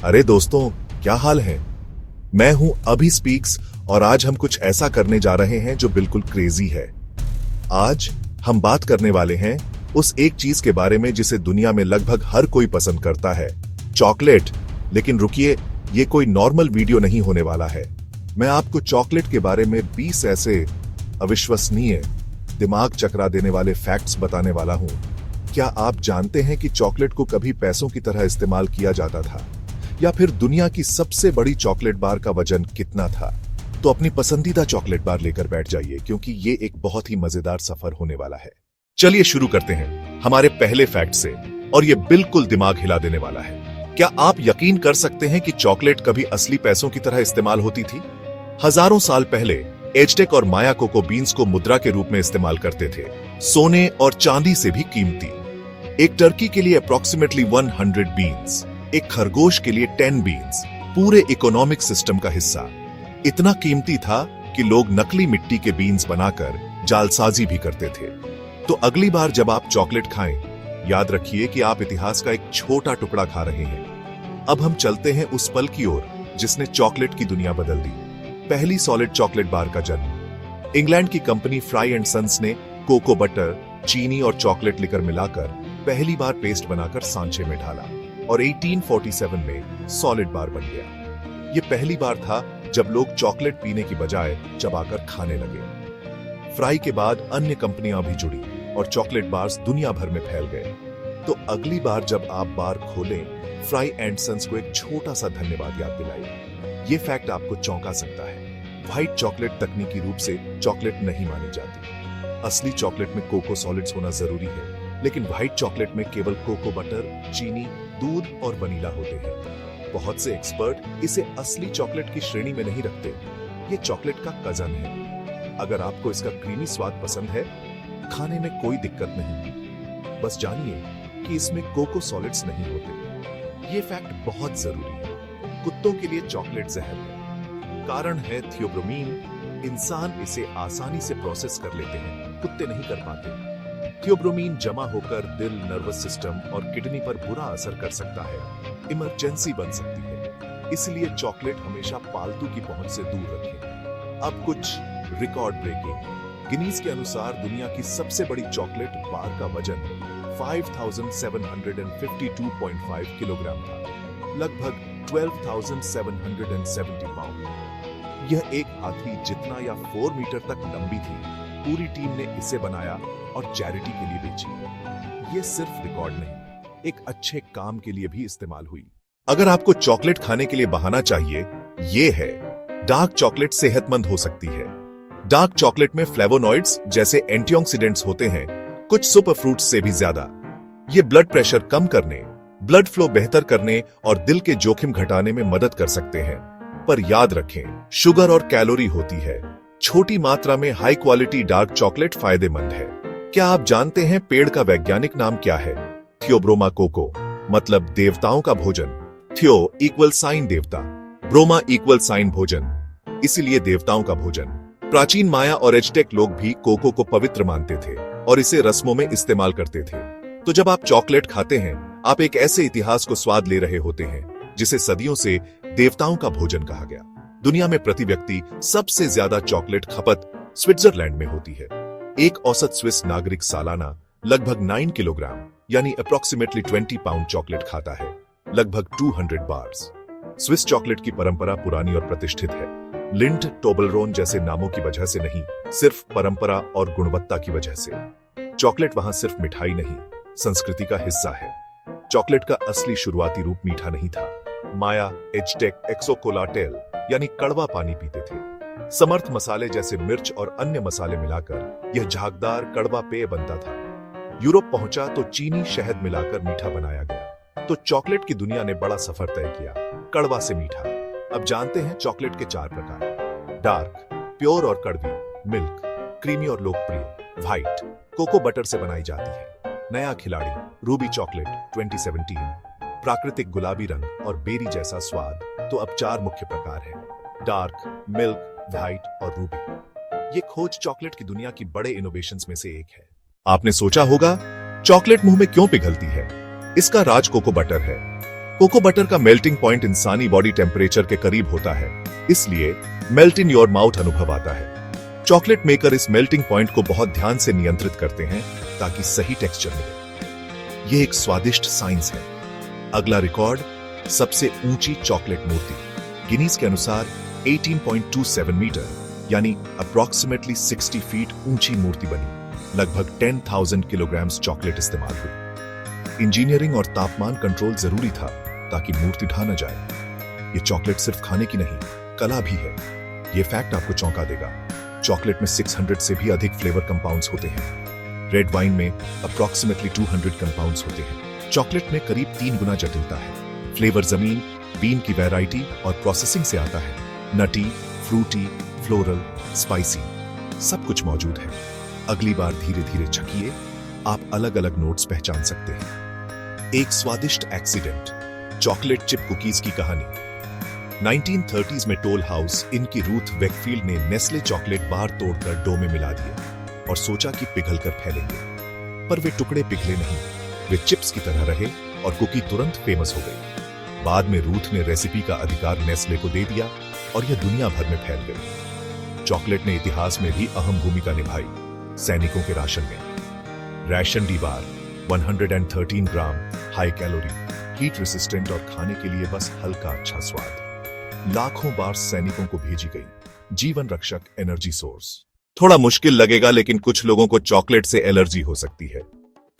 अरे दोस्तों, क्या हाल है। मैं हूं अभी स्पीक्स और आज हम कुछ ऐसा करने जा रहे हैं जो बिल्कुल क्रेजी है। आज हम बात करने वाले हैं उस एक चीज के बारे में जिसे दुनिया में लगभग हर कोई पसंद करता है, चॉकलेट। लेकिन रुकिए, ये कोई नॉर्मल वीडियो नहीं होने वाला है। मैं आपको चॉकलेट के बारे में 20 ऐसे अविश्वसनीय, दिमाग चकरा देने वाले फैक्ट्स बताने वाला हूं। क्या आप जानते हैं कि चॉकलेट को कभी पैसों की तरह इस्तेमाल किया जाता था? या फिर दुनिया की सबसे बड़ी चॉकलेट बार का वजन कितना था? तो अपनी पसंदीदा चॉकलेट बार लेकर बैठ जाइए, क्योंकि ये एक बहुत ही मजेदार सफर होने वाला है। चलिए शुरू करते हैं हमारे पहले फैक्ट से, और ये बिल्कुल दिमाग हिला देने वाला है। क्या आप यकीन कर सकते हैं कि चॉकलेट कभी असली पैसों की तरह इस्तेमाल होती थी? हजारों साल पहले एज़टेक और माया कोको बीन्स को मुद्रा के रूप में इस्तेमाल करते थे, सोने और चांदी से भी कीमती। एक टर्की के लिए अप्रोक्सीमेटली 100 बीन्स, एक खरगोश के लिए 10 बीन्स, पूरे इकोनॉमिक सिस्टम का हिस्सा। इतना कीमती था कि लोग नकली मिट्टी के बीन्स बनाकर जालसाजी भी करते थे। तो अगली बार जब आप चॉकलेट खाएं, याद रखिए कि आप इतिहास का एक छोटा टुकड़ा खा रहे हैं। अब हम चलते हैं उस पल की ओर जिसने चॉकलेट की दुनिया बदल दी। पहली सॉलिड चॉकलेट बार का जन्म। इंग्लैंड की कंपनी फ्राई एंड सन्स ने कोको बटर, चीनी और चॉकलेट लिकर मिलाकर पहली बार पेस्ट बनाकर सांचे में ढाला और 1847 में सॉलिड बार बन गया। ये पहली बार था जब लोग चॉकलेट पीने की बजाय चबाकर खाने लगे। फ्राई के बाद अन्य कंपनियां भी जुड़ी और चॉकलेट बार्स दुनिया भर में फैल गए। तो अगली बार जब आप बार खोलें, फ्राई एंड सन्स को एक छोटा सा धन्यवाद याद दिलाइए। ये फैक्ट आपको चौंका सकता है। व्हाइट चॉकलेट तकनीकी रूप से चॉकलेट नहीं मानी जाती। असली चॉकलेट में कोको सॉलिड्स होना जरूरी है, लेकिन व्हाइट चॉकलेट में केवल कोको बटर, चीनी, दूध और वनीला होते हैं। बहुत से एक्सपर्ट इसे असली चॉकलेट की श्रेणी में नहीं रखते। ये चॉकलेट का कजन है। अगर आपको इसका क्रीमी स्वाद पसंद है, खाने में कोई दिक्कत नहीं। बस जानिए कि इसमें कोको सॉलिड्स नहीं होते। ये फैक्ट बहुत जरूरी है। कुत्तों के लिए चॉकलेट जहर है। कारण है थियोब्रोमीन। इंसान इसे आसानी से प्रोसेस कर लेते हैं, कुत्ते नहीं कर पाते। थियोब्रोमीन जमा होकर दिल, नर्वस सिस्टम और किडनी पर बुरा असर कर सकता है, इमरजेंसी बन सकती है। इसलिए चॉकलेट हमेशा पालतू की पहुंच से दूर रखें। अब कुछ रिकॉर्ड ब्रेकिंग। गिनीज के अनुसार दुनिया की सबसे बड़ी चॉकलेट बार का वजन 5752.5 किलोग्राम था, लगभग 12,770 पाउंड। यह एक हाथी जितना या 4 मीटर तक लंबी थी। पूरी टीम ने इसे बनाया और चैरिटी के लिए बेची। ये सिर्फ रिकॉर्ड नहीं, एक अच्छे काम के लिए भी इस्तेमाल हुई। अगर आपको चॉकलेट खाने के लिए बहाना चाहिए, ये है। डार्क चॉकलेट सेहतमंद हो सकती है। डार्क चॉकलेट में फ्लेवोनॉइड्स जैसे एंटीऑक्सीडेंट्स होते हैं, कुछ सुपर फ्रूट्स से भी ज्यादा। ये ब्लड प्रेशर कम करने, ब्लड फ्लो बेहतर करने और दिल के जोखिम घटाने में मदद कर सकते हैं। पर याद रखें, शुगर और कैलोरी होती है। छोटी मात्रा में हाई क्वालिटी डार्क चॉकलेट फायदेमंद है। क्या आप जानते हैं पेड़ का वैज्ञानिक नाम क्या है? थियोब्रोमा कोको, मतलब देवताओं का भोजन। थियो इक्वल साइन देवता, ब्रोमा इक्वल साइन भोजन, इसीलिए देवताओं का भोजन। प्राचीन माया और एज़टेक लोग भी कोको को पवित्र मानते थे और इसे रस्मों में इस्तेमाल करते थे। तो जब आप चॉकलेट खाते हैं, आप एक ऐसे इतिहास को स्वाद ले रहे होते हैं जिसे सदियों से देवताओं का भोजन कहा गया। दुनिया में प्रति व्यक्ति सबसे ज्यादा चॉकलेट खपत स्विट्जरलैंड में होती है। एक औसत स्विस नागरिक सालाना लगभग 9 किलोग्राम यानी अप्रोक्सीमेटली 20 पाउंड चॉकलेट खाता है, लगभग 200 बार्स। स्विस चॉकलेट की परंपरा पुरानी और प्रतिष्ठित है। लिंट, टोबलरोन जैसे नामों की वजह से नहीं, सिर्फ परंपरा और गुणवत्ता की वजह से। चॉकलेट वहां सिर्फ मिठाई नहीं, संस्कृति का हिस्सा है। चॉकलेट का असली शुरुआती रूप मीठा नहीं था। माया, एज़टेक एक्सोकोलाटेल यानी कड़वा पानी पीते थे। समर्थ मसाले जैसे मिर्च और अन्य मसाले मिलाकर यह झागदार कड़वा पेय बनता था। यूरोप पहुंचा तो चीनी, शहद मिलाकर मीठा बनाया गया। तो चॉकलेट की दुनिया ने बड़ा सफर तय किया, कड़वा से मीठा। अब जानते हैं चॉकलेट के 4 प्रकार। डार्क, प्योर और कड़वी, मिल्क, क्रीमी और लोकप्रिय, व्हाइट, कोको बटर से बनाई जाती है। नया खिलाड़ी रूबी चॉकलेट 2017, प्राकृतिक गुलाबी रंग और बेरी जैसा स्वाद। तो अब 4 मुख्य प्रकार हैं, डार्क, मिल्क, व्हाइट और रूबी। ये खोज चॉकलेट की दुनिया की बड़े इनोवेशंस में से एक है। आपने सोचा होगा, चॉकलेट मुंह में क्यों पिघलती है? इसका राज कोको बटर है। कोको बटर का मेल्टिंग पॉइंट इंसानी बॉडी टेम्परेचर के करीब होता है, इसलिए मेल्ट इन योर माउथ अनुभव आता है। चॉकलेट मेकर इस मेल्टिंग पॉइंट को बहुत ध्यान से नियंत्रित करते हैं ताकि सही टेक्सचर मिले। यह एक स्वादिष्ट साइंस है। अगला रिकॉर्ड, सबसे ऊंची चॉकलेट मूर्ति। गिनीज के अनुसार 18.27 मीटर यानी अप्रॉक्सीमेटली 60 फीट ऊंची मूर्ति बनी। लगभग 10,000 किलोग्राम चॉकलेट इस्तेमाल हुई। इंजीनियरिंग और तापमान कंट्रोल जरूरी था ताकि मूर्ति ढा न जाए। ये चॉकलेट सिर्फ खाने की नहीं, कला भी है। ये फैक्ट आपको चौंका देगा। चॉकलेट में 600 से भी अधिक फ्लेवर कंपाउंड्स होते हैं। रेड वाइन में अप्रॉक्सीमेटली 200 कंपाउंड्स होते हैं। चॉकलेट में करीब 3 गुना जटिलता है। फ्लेवर जमीन, बीन की वैरायटी और प्रोसेसिंग से आता है। नटी, फ्रूटी, फ्लोरल, स्पाइसी, सब कुछ मौजूद है। अगली बार धीरे धीरे चखिए, आप अलग अलग नोट्स पहचान सकते हैं। एक स्वादिष्ट एक्सीडेंट, चॉकलेट चिप कुकीज की कहानी। 1930s में टोल हाउस इनकी रूथ वेकफील्ड ने नेस्ले चॉकलेट बार तोड़कर डो में मिला दिए और सोचा कि पिघल कर फैलेंगे, पर वे टुकड़े पिघले नहीं, वे चिप्स की तरह रहे और कुकी तुरंत फेमस हो गई। बाद में रूथ ने रेसिपी का अधिकार नेस्ले को दे दिया और यह दुनिया भर में फैल गई। चॉकलेट ने इतिहास में भी अहम भूमिका निभाई। सैनिकों के राशन में रैशन डी बार 113 ग्राम, हाई कैलोरी, हीट रेसिस्टेंट और खाने के लिए बस हल्का अच्छा स्वाद। लाखों बार सैनिकों को भेजी गई, जीवन रक्षक एनर्जी सोर्स। थोड़ा मुश्किल लगेगा, लेकिन कुछ लोगों को चॉकलेट से एलर्जी हो सकती है।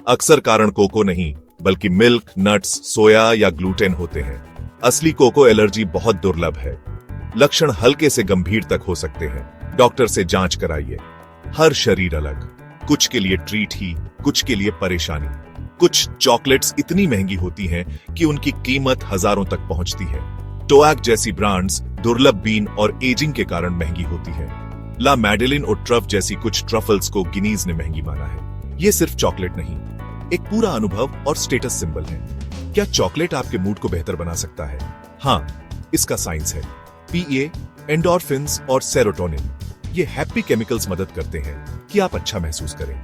अक्सर कारण कोको नहीं, बल्कि मिल्क, नट्स, सोया या ग्लूटेन होते हैं। असली कोको एलर्जी बहुत दुर्लभ है। लक्षण हल्के से गंभीर तक हो सकते हैं। डॉक्टर से जांच कराइए। हर शरीर अलग, कुछ के लिए ट्रीट ही, कुछ के लिए परेशानी। कुछ चॉकलेट्स इतनी महंगी होती हैं कि उनकी कीमत हजारों तक पहुंचती है। टोएक जैसी ब्रांड्स दुर्लभ बीन और एजिंग के कारण महंगी होती है। ला मैडेलिन और ट्रफ जैसी कुछ ट्रफल्स को गिनीज ने महंगी माना है। ये सिर्फ चॉकलेट नहीं, एक पूरा अनुभव और स्टेटस सिंबल है। क्या चॉकलेट आपके मूड को बेहतर बना सकता है? हाँ, इसका साइंस है। पीए, एंडोर्फिन्स और सेरोटोनिन, ये हैप्पी केमिकल्स मदद करते हैं कि आप अच्छा महसूस करें।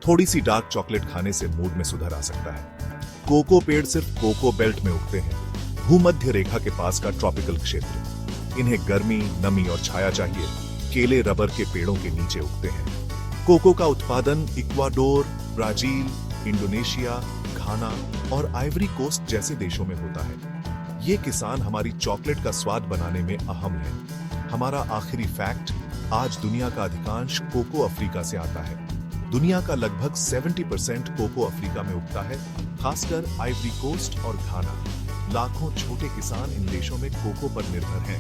थोड़ी सी डार्क चॉकलेट खाने से मूड में सुधार आ सकता है। कोको पेड़ सिर्फ कोको बेल्ट में उगते हैं, भूमध्य रेखा के पास का ट्रॉपिकल क्षेत्र। इन्हें गर्मी, नमी और छाया चाहिए। केले रबर के पेड़ों के नीचे उगते हैं। कोको का उत्पादन इक्वाडोर, ब्राजील, इंडोनेशिया, घाना और आइवरी कोस्ट जैसे देशों में होता है। ये किसान हमारी चॉकलेट का स्वाद बनाने में अहम है। हमारा आखिरी फैक्ट, आज दुनिया का अधिकांश कोको अफ्रीका से आता है। दुनिया का लगभग 70% कोको अफ्रीका में उगता है, खासकर आइवरी कोस्ट और घाना। लाखों छोटे किसान इन देशों में कोको पर निर्भर हैं।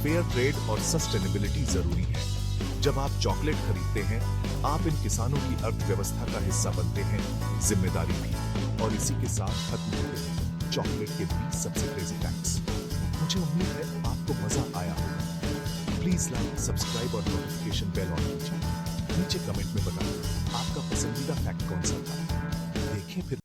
फेयर ट्रेड और सस्टेनेबिलिटी जरूरी है। जब आप चॉकलेट खरीदते हैं, आप इन किसानों की अर्थव्यवस्था का हिस्सा बनते हैं। जिम्मेदारी भी। और इसी के साथ खत्म होते हैं चॉकलेट के 20 सबसे क्रेजी फैक्ट्स। मुझे उम्मीद है आपको मजा आया होगा। प्लीज लाइक, सब्सक्राइब और नोटिफिकेशन बेल ऑन कीजिए। नीचे कमेंट में बताएं आपका पसंदीदा फैक्ट कौन सा था। देखें फिर